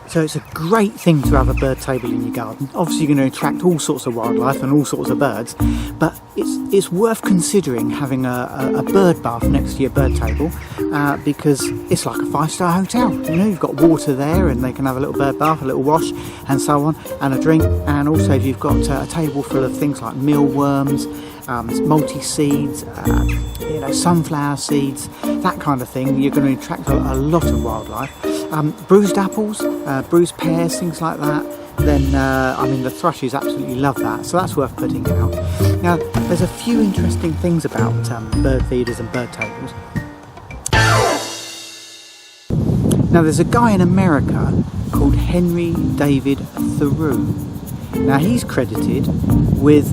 So it's a great thing to have a bird table in your garden. Obviously you're going to attract all sorts of wildlife and all sorts of birds, but it's worth considering having a bird bath next to your bird table, because it's like a 5-star hotel. You know, you've got water there and they can have a little bird bath, a little wash and so on, and a drink. And also if you've got a table full of things like mealworms, multi-seeds, you know, sunflower seeds, that kind of thing, you're going to attract a lot of wildlife. Bruised apples, bruised pears, things like that, then I mean the thrushes absolutely love that, so that's worth putting out. Now there's a few interesting things about bird feeders and bird tables. Now there's a guy in America called Henry David Thoreau. Now he's credited with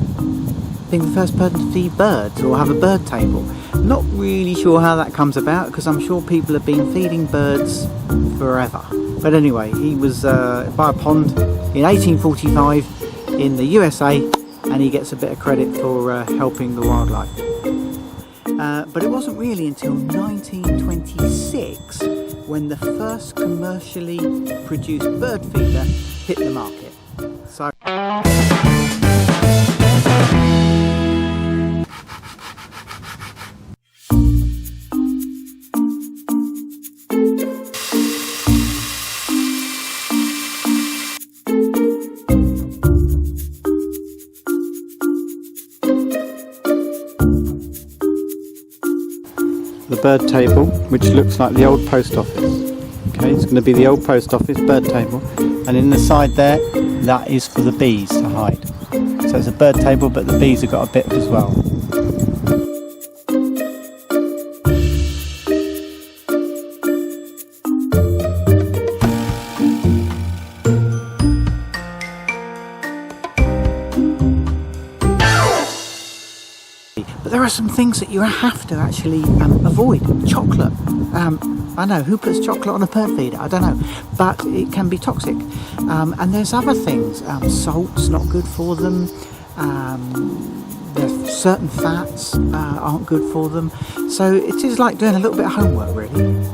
being the first person to feed birds or have a bird table. Not really sure how that comes about, because I'm sure people have been feeding birds forever. But anyway, he was by a pond in 1845 in the USA, and he gets a bit of credit for helping the wildlife. But it wasn't really until 1926 when the first commercially produced bird feeder hit the market. So the bird table, which looks like the old post office. Okay, it's going to be the old post office bird table, and in the side there, that is for the bees to hide. So it's a bird table, but the bees have got a bit as well. But there are some things that you have to actually avoid. Chocolate. I know, who puts chocolate on a bird feeder? I don't know. But it can be toxic. And there's other things. Salt's not good for them. There's certain fats aren't good for them. So it is like doing a little bit of homework, really.